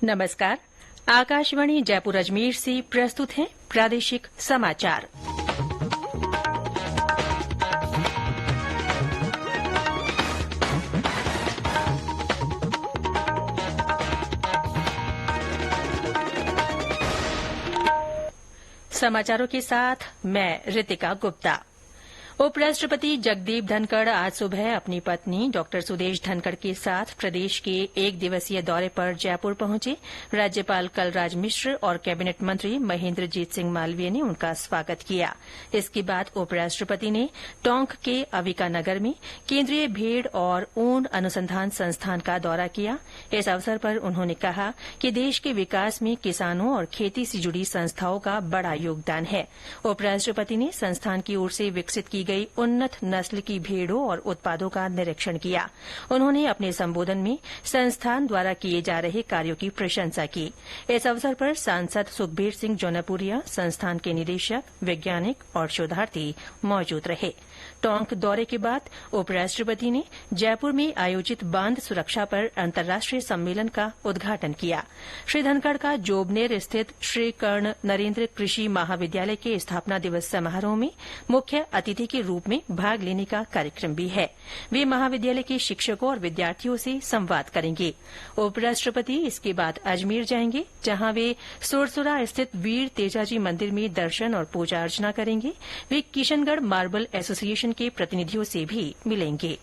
नमस्कार। आकाशवाणी जयपुर अजमेर से प्रस्तुत हैं प्रादेशिक समाचार। समाचारों के साथ मैं रितिका गुप्ता। उपराष्ट्रपति जगदीप धनखड़ आज सुबह अपनी पत्नी डॉ सुदेश धनखड़ के साथ प्रदेश के एक दिवसीय दौरे पर जयपुर पहुंचे। राज्यपाल कलराज मिश्र और कैबिनेट मंत्री महेन्द्रजीत सिंह मालवीय ने उनका स्वागत किया। इसके बाद उपराष्ट्रपति ने टोंक के अविका नगर में केन्द्रीय भेड़ और ऊन अनुसंधान संस्थान का दौरा किया। इस अवसर पर उन्होंने कहा कि देश के विकास में किसानों और खेती से जुड़ी संस्थाओं का बड़ा योगदान है। उपराष्ट्रपति ने संस्थान की ओर से विकसित की गई उन्नत नस्ल की भेड़ों और उत्पादों का निरीक्षण किया। उन्होंने अपने संबोधन में संस्थान द्वारा किए जा रहे कार्यों की प्रशंसा की। इस अवसर पर सांसद सुखबीर सिंह जौनपुरिया, संस्थान के निदेशक, वैज्ञानिक और शोधार्थी मौजूद रहे। टोंक दौरे के बाद उपराष्ट्रपति ने जयपुर में आयोजित बांध सुरक्षा पर अंतर्राष्ट्रीय सम्मेलन का उद्घाटन किया। श्री धनखड़ का जोबनेर स्थित श्री कर्ण नरेन्द्र कृषि महाविद्यालय के स्थापना दिवस समारोह में मुख्य अतिथि के रूप में भाग लेने का कार्यक्रम भी है। वे महाविद्यालय के शिक्षकों और विद्यार्थियों से संवाद करेंगे। उपराष्ट्रपति इसके बाद अजमेर जाएंगे, जहां वे सुरसुरा स्थित वीर तेजाजी मंदिर में दर्शन और पूजा अर्चना करेंगे। वे किशनगढ़ मार्बल एसोसिएशन के प्रतिनिधियों से भी मिलेंगे।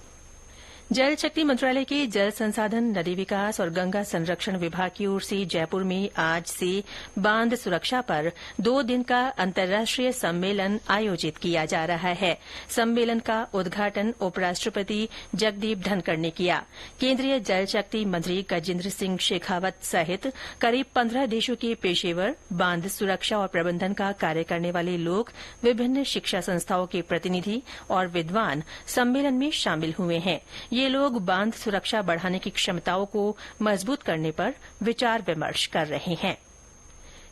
जल शक्ति मंत्रालय के जल संसाधन, नदी विकास और गंगा संरक्षण विभाग की ओर से जयपुर में आज से बांध सुरक्षा पर 2 दिन का अंतर्राष्ट्रीय सम्मेलन आयोजित किया जा रहा है। सम्मेलन का उद्घाटन उपराष्ट्रपति जगदीप धनखड़ ने किया। केन्द्रीय जल शक्ति मंत्री गजेन्द्र सिंह शेखावत सहित करीब 15 देशों के पेशेवर, बांध सुरक्षा और प्रबंधन का कार्य करने वाले लोग, विभिन्न शिक्षा संस्थाओं के प्रतिनिधि और विद्वान सम्मेलन में शामिल हुए हैं। ये लोग बांध सुरक्षा बढ़ाने की क्षमताओं को मजबूत करने पर विचार विमर्श कर रहे हैं।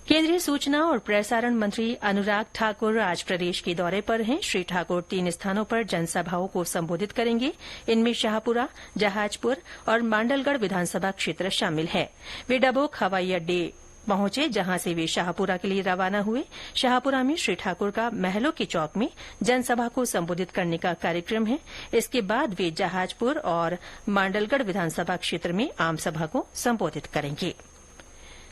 केन्द्रीय सूचना और प्रसारण मंत्री अनुराग ठाकुर आज प्रदेश के दौरे पर हैं। श्री ठाकुर 3 स्थानों पर जनसभाओं को संबोधित करेंगे। इनमें शाहपुरा, जहाजपुर और मांडलगढ़ विधानसभा क्षेत्र शामिल है। वे डबोक हवाई अड्डे पहुंचे, जहां से वे शाहपुरा के लिए रवाना हुए। शाहपुरा में श्री ठाकुर का महलों के चौक में जनसभा को संबोधित करने का कार्यक्रम है। इसके बाद वे जहाजपुर और मांडलगढ़ विधानसभा क्षेत्र में आमसभा को संबोधित करेंगे।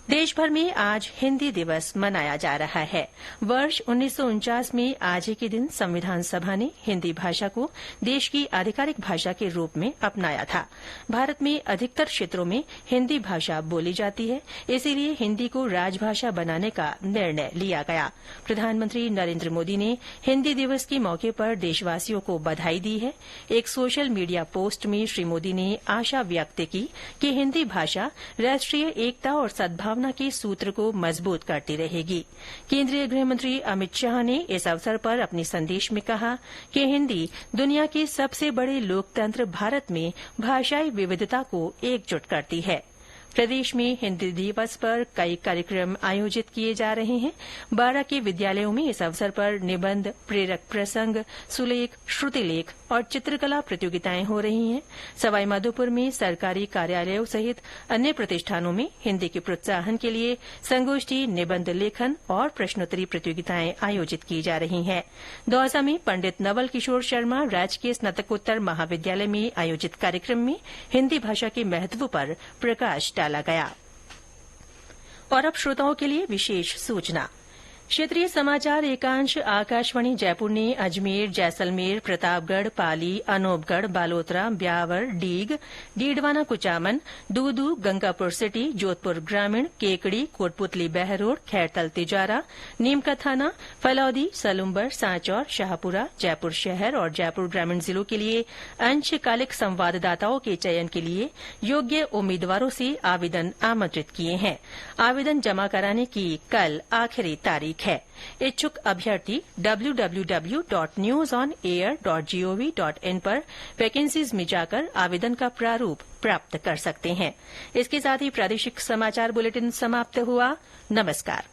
देशभर में आज हिन्दी दिवस मनाया जा रहा है। वर्ष 1949 में आज ही के दिन संविधान सभा ने हिन्दी भाषा को देश की आधिकारिक भाषा के रूप में अपनाया था। भारत में अधिकतर क्षेत्रों में हिन्दी भाषा बोली जाती है, इसीलिए हिन्दी को राजभाषा बनाने का निर्णय लिया गया। प्रधानमंत्री नरेन्द्र मोदी ने हिन्दी दिवस के मौके पर देशवासियों को बधाई दी है। एक सोशल मीडिया पोस्ट में श्री मोदी ने आशा व्यक्त की कि हिन्दी भाषा राष्ट्रीय एकता और सद्भावना के सूत्र को मजबूत करती रहेगी। केंद्रीय गृह मंत्री अमित शाह ने इस अवसर पर अपने संदेश में कहा कि हिन्दी दुनिया के सबसे बड़े लोकतंत्र भारत में भाषाई विविधता को एकजुट करती है। प्रदेश में हिन्दी दिवस पर कई कार्यक्रम आयोजित किए जा रहे हैं। 12 के विद्यालयों में इस अवसर पर निबंध, प्रेरक प्रसंग, सुलेख, श्रुतिलेख और चित्रकला प्रतियोगिताएं हो रही हैं। सवाईमाधोपुर में सरकारी कार्यालयों सहित अन्य प्रतिष्ठानों में हिन्दी के प्रोत्साहन के लिए संगोष्ठी, निबंध लेखन और प्रश्नोत्तरी प्रतियोगिताएं आयोजित की जा रही हैं। दौसा में पंडित नवल किशोर शर्मा राजकीय स्नातकोत्तर महाविद्यालय में आयोजित कार्यक्रम में हिन्दी भाषा के महत्व पर प्रकाश डाला गया। और अब श्रोताओं के लिए विशेष सूचना। क्षेत्रीय समाचार एकांश आकाशवाणी जयपुर ने अजमेर, जैसलमेर, प्रतापगढ़, पाली, अनूपगढ़, बालोतरा, ब्यावर, डीग, डीडवाना कुचामन, दूदू, गंगापुर सिटी, जोधपुर ग्रामीण, केकड़ी, कोटपुतली बहरोड, खैरतल तिजारा, नीमकाथाना, फलौदी, सलुम्बर, सांचौर, शाहपुरा, जयपुर शहर और जयपुर ग्रामीण जिलों के लिए अंशकालिक संवाददाताओं के चयन के लिए योग्य उम्मीदवारों से आवेदन आमंत्रित किए हैं। आवेदन जमा कराने की कल आखिरी तारीख है। इच्छुक अभ्यर्थी www.newsonair.gov.in पर वैकेंसीज में जाकर आवेदन का प्रारूप प्राप्त कर सकते हैं। इसके साथ ही प्रादेशिक समाचार बुलेटिन समाप्त हुआ। नमस्कार।